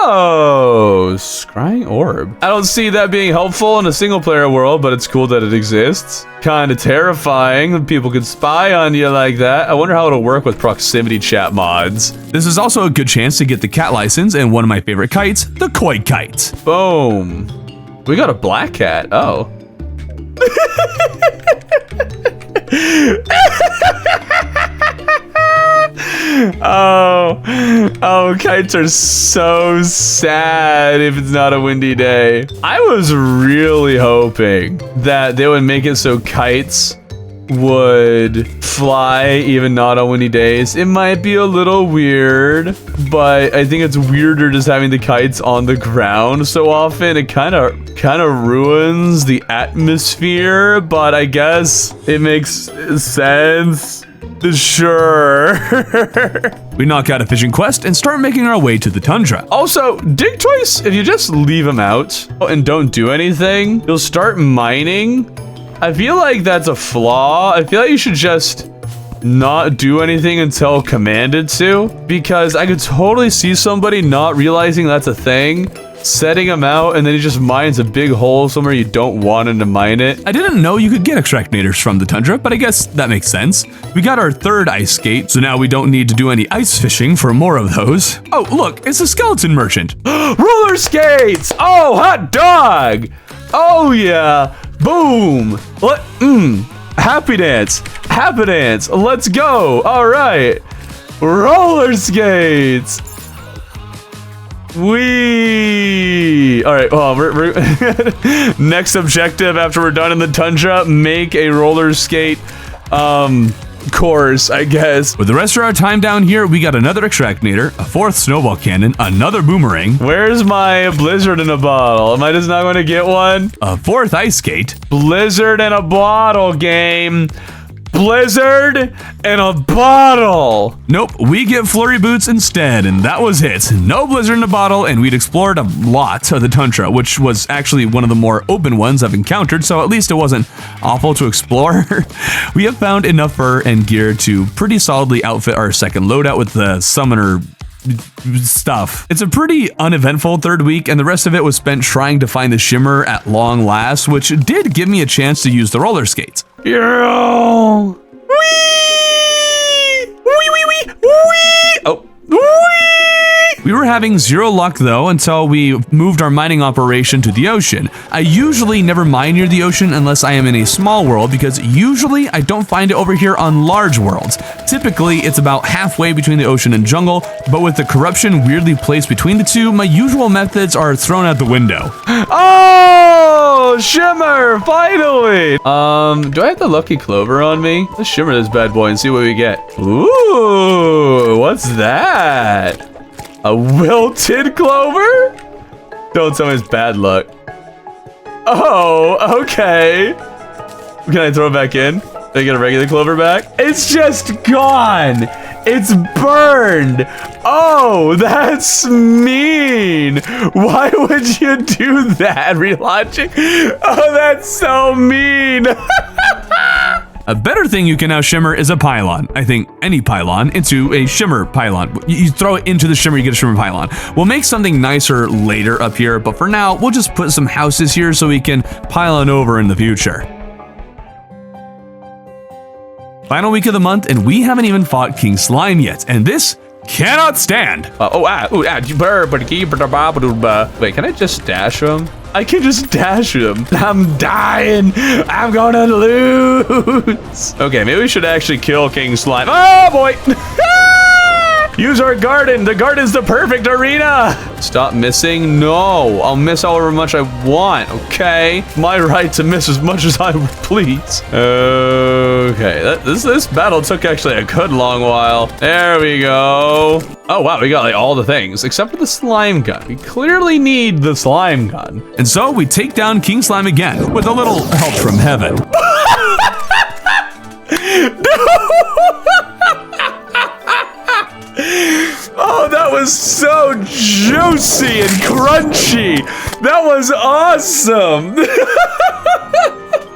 Oh, scrying orb. I don't see that being helpful in a single player world, but it's cool that it exists. Kind of terrifying that people could spy on you like that. I wonder how it'll work with proximity chat mods. This is also a good chance to get the cat license and one of my favorite kites, the koi kite. Boom. We got a black cat. Oh. Oh, kites are so sad if it's not a windy day. I was really hoping that they would make it so kites would fly even not on windy days. It might be a little weird, but I think it's weirder just having the kites on the ground so often. It kind of ruins the atmosphere, but I guess it makes sense. Sure. We knock out a fishing quest and start making our way to the tundra. Also, dig toys, if you just leave them out and don't do anything, you'll start mining. I feel like that's a flaw. I feel like you should just not do anything until commanded to, because I could totally see somebody not realizing that's a thing, setting them out, and then he just mines a big hole somewhere you don't want him to mine it. I didn't know you could get extractinators from the tundra, but I guess that makes sense. We got our third ice skate, so now we don't need to do any ice fishing for more of those. Oh, look, it's a skeleton merchant. Roller skates! Oh, hot dog! Oh, yeah. Boom. What? Happy dance. Happy dance. Let's go. All right. Roller skates. Wee! All right, well, we're next objective after we're done in the tundra, make a roller skate course, I guess. With the rest of our time down here, we got another extractinator, a fourth snowball cannon, another boomerang. Where's my blizzard in a bottle? Am I just not going to get one? A fourth ice skate. Blizzard in a bottle game. Blizzard in a bottle. Nope, we get flurry boots instead, and that was it. No blizzard in a bottle, and we'd explored a lot of the tundra, which was actually one of the more open ones I've encountered, so at least it wasn't awful to explore. We have found enough fur and gear to pretty solidly outfit our second loadout with the summoner stuff. It's a pretty uneventful third week, and the rest of it was spent trying to find the shimmer at long last, which did give me a chance to use the roller skates. Yeah. Whee! Wee, wee, wee, wee! Oh, wee! We were having zero luck though until we moved our mining operation to the ocean. I usually never mine near the ocean unless I am in a small world, because usually I don't find it over here on large worlds. Typically it's about halfway between the ocean and jungle, but with the corruption weirdly placed between the two, my usual methods are thrown out the window. Oh, shimmer, finally! Do I have the lucky clover on me? Let's shimmer this bad boy and see what we get. Ooh, what's that? A wilted clover? Don't tell me it's bad luck. Oh, okay. Can I throw it back in? Can I get a regular clover back? It's just gone. It's burned. Oh, that's mean. Why would you do that? Relaunching? Oh, that's so mean. A better thing you can now shimmer is a pylon. I think any pylon into a shimmer pylon. You throw it into the shimmer, you get a shimmer pylon. We'll make something nicer later up here, but for now, we'll just put some houses here so we can pylon over in the future. Final week of the month, and we haven't even fought King Slime yet, and this cannot stand. Wait, can I just dash him? I can just dash him. I'm dying. I'm gonna lose. Okay, maybe we should actually kill King Slime. Oh boy. Use our garden. The garden's the perfect arena. Stop missing. No, I'll miss however much I want. Okay, my right to miss as much as I please. Okay, this battle took actually a good long while. There we go. Oh wow, we got like all the things except for the slime gun. We clearly need the slime gun. And so we take down King Slime again with a little help from heaven. Oh, that was so juicy and crunchy. That was awesome.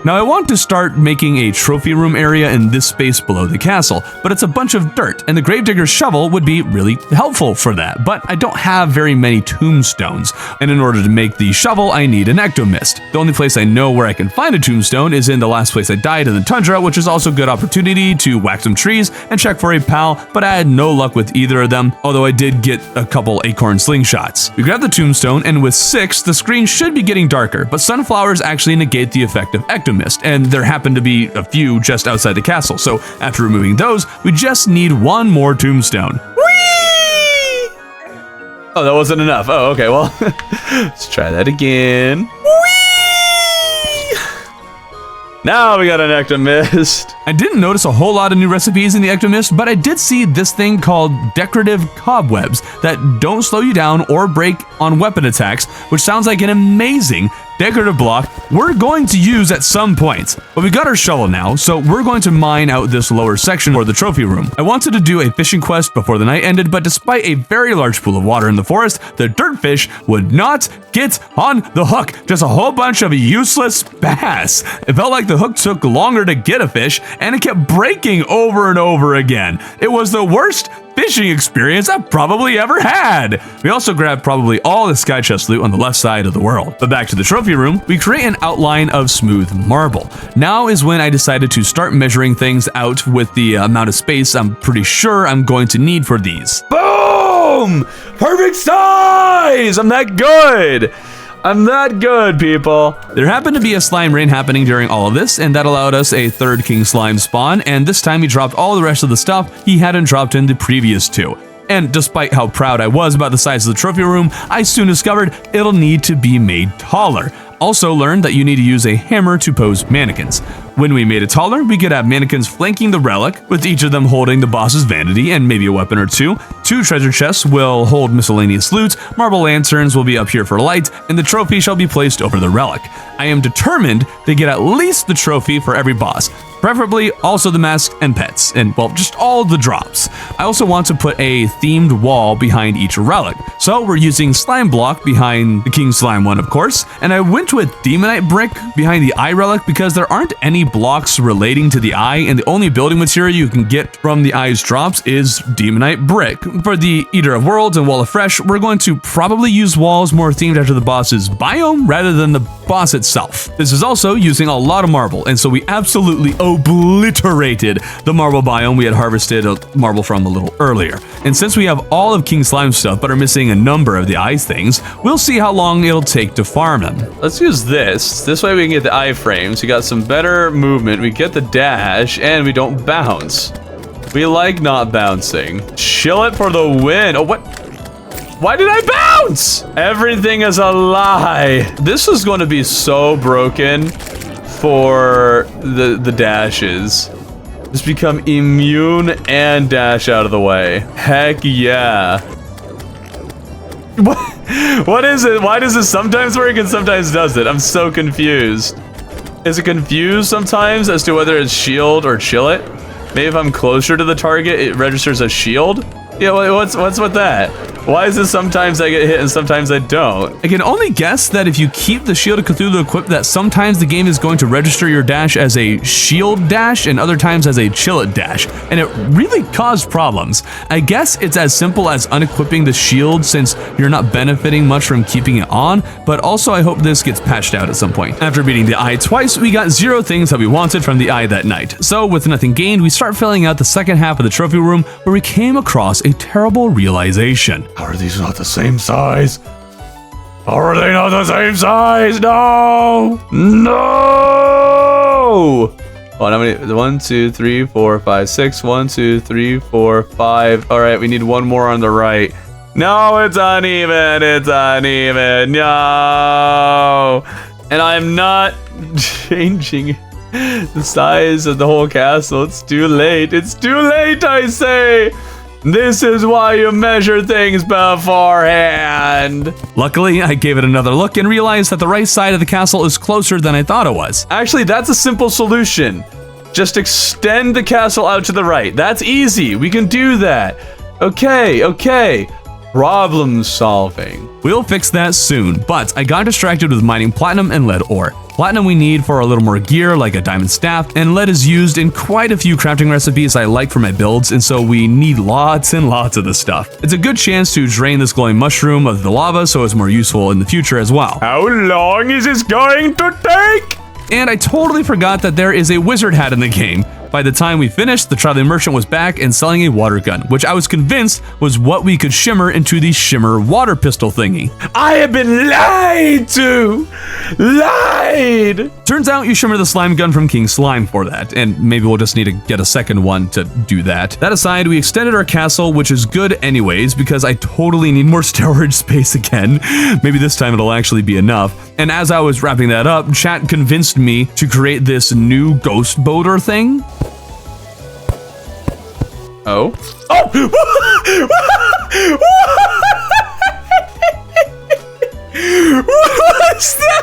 Now I want to start making a trophy room area in this space below the castle, but it's a bunch of dirt, and the gravedigger's shovel would be really helpful for that, but I don't have very many tombstones, and in order to make the shovel, I need an ectomist. The only place I know where I can find a tombstone is in the last place I died in the tundra, which is also a good opportunity to whack some trees and check for a pal, but I had no luck with either of them, although I did get a couple acorn slingshots. We grab the tombstone, and with 6, the screen should be getting darker, but sunflowers actually negate the effect of ectomist. And there happen to be a few just outside the castle, so after removing those, we just need one more tombstone. Whee! Oh, that wasn't enough. Oh, okay, well, let's try that again. Now we got an ectomist. I didn't notice a whole lot of new recipes in the ectomist, but I did see this thing called decorative cobwebs that don't slow you down or break on weapon attacks, which sounds like an amazing decorative block we're going to use at some point. But we got our shovel now, so we're going to mine out this lower section for the trophy room. I wanted to do a fishing quest before the night ended, but despite a very large pool of water in the forest, the dirt fish would not get on the hook. Just a whole bunch of useless bass. It felt like the hook took longer to get a fish, and it kept breaking over and over again. It was the worst fishing experience I've probably ever had. We also grabbed probably all the sky chest loot on the left side of the world. But back to the trophy room, we create an outline of smooth marble. Now is when I decided to start measuring things out with the amount of space I'm pretty sure I'm going to need for these. Boom! Perfect size! I'm that good! I'm that good, people. There happened to be a slime rain happening during all of this, and that allowed us a third King Slime spawn, and this time he dropped all the rest of the stuff he hadn't dropped in the previous 2. And despite how proud I was about the size of the trophy room, I soon discovered it'll need to be made taller. Also learned that you need to use a hammer to pose mannequins. When we made it taller, we could have mannequins flanking the relic, with each of them holding the boss's vanity and maybe a weapon or two. 2 treasure chests will hold miscellaneous loot, marble lanterns will be up here for light, and the trophy shall be placed over the relic. I am determined to get at least the trophy for every boss, preferably also the masks and pets, and well, just all the drops. I also want to put a themed wall behind each relic, so we're using slime block behind the King Slime one, of course, and I went with demonite brick behind the eye relic because there aren't any blocks relating to the eye, and the only building material you can get from the eye's drops is demonite brick. For the Eater of Worlds and Wall of Fresh, we're going to probably use walls more themed after the boss's biome rather than the boss itself. This is also using a lot of marble, and so we absolutely obliterated the marble biome we had harvested a marble from a little earlier. And since we have all of King Slime stuff but are missing a number of the eyes things, we'll see how long it'll take to farm them. Let's use this. This way we can get the iframes. We got some better movement. We get the dash, and we don't bounce. We like not bouncing. Chill it for the win. Oh, what? Why did I bounce? Everything is a lie. This is going to be so broken for the dashes. Just become immune and dash out of the way. Heck yeah. What is it? Why does it sometimes work and sometimes doesn't? I'm so confused. Is it confused sometimes as to whether it's shield or chill it? Maybe if I'm closer to the target, it registers as shield? Yeah, what's with that? Why is it sometimes I get hit and sometimes I don't? I can only guess that if you keep the Shield of Cthulhu equipped, that sometimes the game is going to register your dash as a shield dash and other times as a chill it dash, and it really caused problems. I guess it's as simple as unequipping the shield since you're not benefiting much from keeping it on, but also I hope this gets patched out at some point. After beating the eye twice, we got 0 things that we wanted from the eye that night. So with nothing gained, we start filling out the second half of the trophy room where we came across a terrible realization. How are these not the same size? How are they not the same size? No! No! Oh, how many? 1, 2, 3, 4, 5, 6. 1, 2, 3, 4, 5. All right, we need one more on the right. No, it's uneven. It's uneven. No. And I'm not changing the size of the whole castle. It's too late. It's too late, I say. This is why you measure things beforehand. Luckily, I gave it another look and realized that the right side of the castle is closer than I thought it was. Actually, that's a simple solution. Just extend the castle out to the right. That's easy. We can do that. Okay. Problem solving. We'll fix that soon, but I got distracted with mining platinum and lead ore. Platinum we need for a little more gear, like a diamond staff, and lead is used in quite a few crafting recipes I like for my builds, and so we need lots and lots of this stuff. It's a good chance to drain this glowing mushroom of the lava so it's more useful in the future as well. How long is this going to take? And I totally forgot that there is a wizard hat in the game. By the time we finished, the traveling merchant was back and selling a water gun, which I was convinced was what we could shimmer into the shimmer water pistol thingy. I have been lied to! Lied! Turns out you shimmer the slime gun from King Slime for that, and maybe we'll just need to get a second one to do that. That aside, we extended our castle, which is good anyways, because I totally need more storage space again. Maybe this time it'll actually be enough. And as I was wrapping that up, chat convinced me to create this new ghost boater thing. Oh. What's that?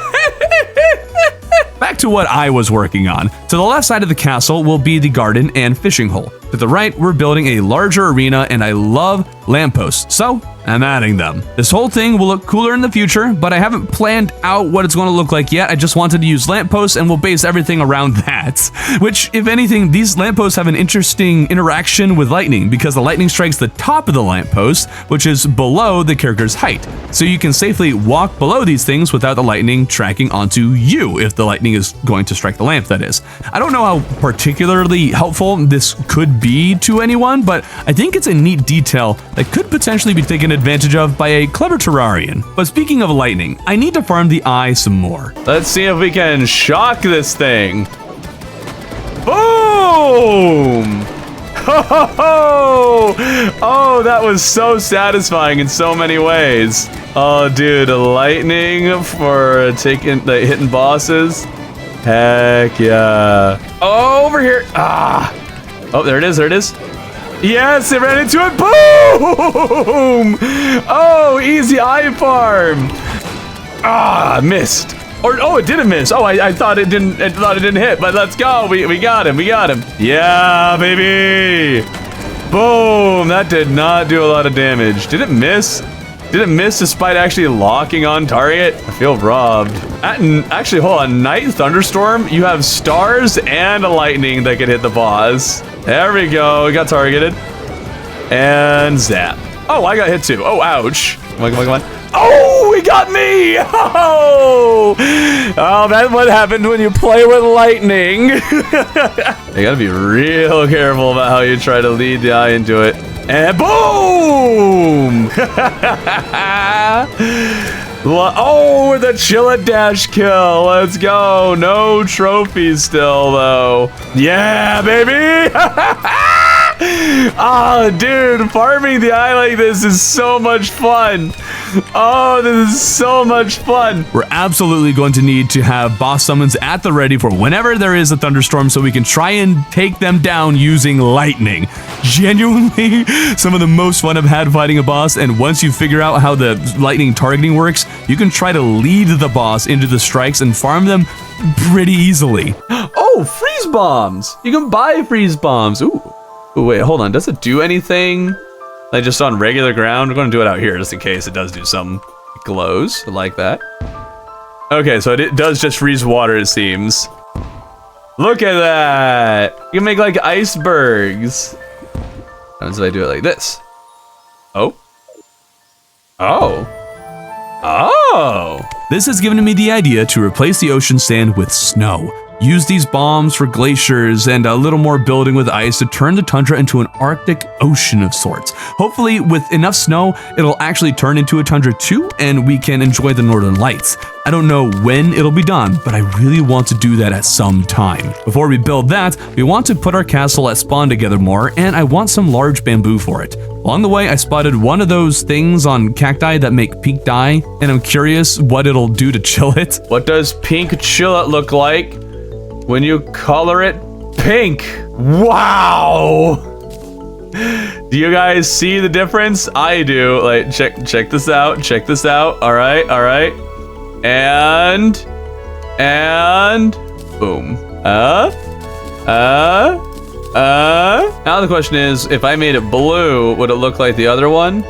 Back to what I was working on. To the left side of the castle will be the garden and fishing hole. To the right, we're building a larger arena, and I love lampposts, so I'm adding them. This whole thing will look cooler in the future, but I haven't planned out what it's going to look like yet. I just wanted to use lampposts, and we'll base everything around that. Which, if anything, these lampposts have an interesting interaction with lightning, because the lightning strikes the top of the lamppost, which is below the character's height. So you can safely walk below these things without the lightning tracking onto you, if the lightning is going to strike the lamp, that is. I don't know how particularly helpful this could be to anyone, but I think it's a neat detail that could potentially be taken advantage of by a clever Terrarian. But speaking of lightning, I need to farm the eye some more. Let's see if we can shock this thing. Boom! Ho ho ho! Oh, that was so satisfying in so many ways. Oh, dude, lightning for hitting bosses. Heck yeah. Oh, over here. Ah. Oh, there it is. Yes, it ran into it. Boom! Oh, easy eye farm. Ah, missed. Oh, it didn't miss. Oh, I thought it didn't. I thought it didn't hit. But let's go. We got him. Yeah, baby. Boom. That did not do a lot of damage. Did it miss? Did it miss despite actually locking on target? I feel robbed. Actually, hold on. Night Thunderstorm, you have stars and a lightning that could hit the boss. There we go. We got targeted. And zap. Oh, I got hit too. Oh, ouch. Come on. Oh, he got me! Oh, that's what happened when you play with lightning. You gotta be real careful about how you try to lead the eye into it. And boom! Oh, the Chilla Dash kill. Let's go. No trophies still, though. Yeah, baby! Oh, dude, farming the eye like this is so much fun. Oh, this is so much fun. We're absolutely going to need to have boss summons at the ready for whenever there is a thunderstorm so we can try and take them down using lightning. Genuinely, some of the most fun I've had fighting a boss, and once you figure out how the lightning targeting works, you can try to lead the boss into the strikes and farm them pretty easily. Oh, freeze bombs. You can buy freeze bombs. Ooh, wait, hold on. Does it do anything? Like just on regular ground. We're gonna do it out here just in case it does do something. It glows, I like that. Okay, so it does just freeze water, it seems. Look at that! You can make like icebergs. What happens if I do it like this? Oh. Oh. Oh! This has given me the idea to replace the ocean sand with snow. Use these bombs for glaciers and a little more building with ice to turn the tundra into an Arctic ocean of sorts. Hopefully, with enough snow, it'll actually turn into a tundra too, and we can enjoy the northern lights. I don't know when it'll be done, but I really want to do that at some time. Before we build that, we want to put our castle at spawn together more, and I want some large bamboo for it. Along the way, I spotted one of those things on cacti that make pink dye, and I'm curious what it'll do to chill it. What does pink chill it look like when you color it pink? Wow! Do you guys see the difference? I do. Like, check this out. Check this out. All right. And boom. Now the question is, if I made it blue, would it look like the other one?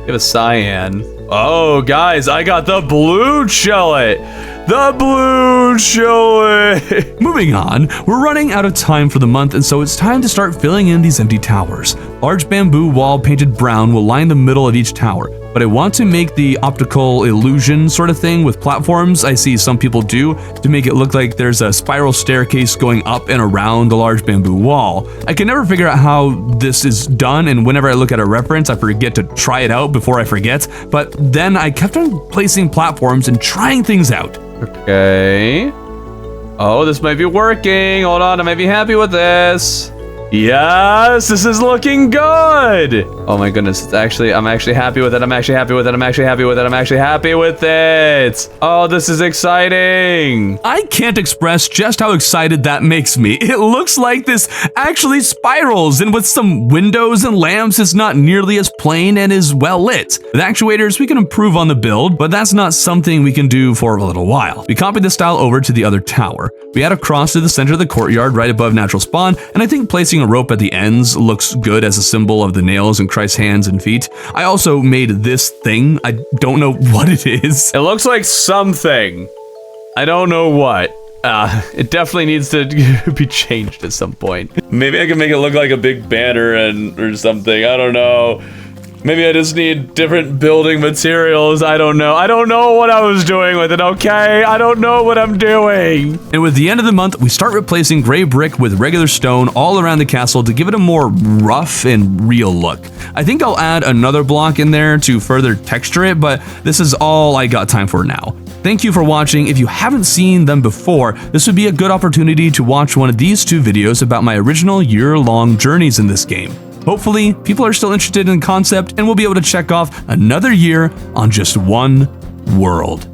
Give a cyan. Oh, guys, I got the blue chillet. The blue chillet. Moving on, we're running out of time for the month, and so it's time to start filling in these empty towers. Large bamboo wall painted brown will line the middle of each tower, but I want to make the optical illusion sort of thing with platforms I see some people do to make it look like there's a spiral staircase going up and around the large bamboo wall. I can never figure out how this is done, and whenever I look at a reference, I forget to try it out before I forget, but then I kept on placing platforms and trying things out. Okay. Oh, this might be working. Hold on, I might be happy with this. Yes, this is looking good. Oh my goodness, I'm actually happy with it. I'm actually happy with it. Oh, this is exciting. I can't express just how excited that makes me. It looks like this actually spirals, and with some windows and lamps, it's not nearly as plain and is well lit. With actuators, we can improve on the build, but that's not something we can do for a little while. We copied the style over to the other tower. We add a cross to the center of the courtyard right above natural spawn, and I think placing a rope at the ends looks good as a symbol of the nails in Christ's hands and feet. I also made this thing. I don't know what it is. It looks like something. I don't know what. It definitely needs to be changed at some point. Maybe I can make it look like a big banner or something. I don't know. Maybe I just need different building materials. I don't know. I don't know what I was doing with it, okay? I don't know what I'm doing. And with the end of the month, we start replacing gray brick with regular stone all around the castle to give it a more rough and real look. I think I'll add another block in there to further texture it, but this is all I got time for now. Thank you for watching. If you haven't seen them before, this would be a good opportunity to watch one of these two videos about my original year-long journeys in this game. Hopefully, people are still interested in the concept and we'll be able to check off another year on just one world.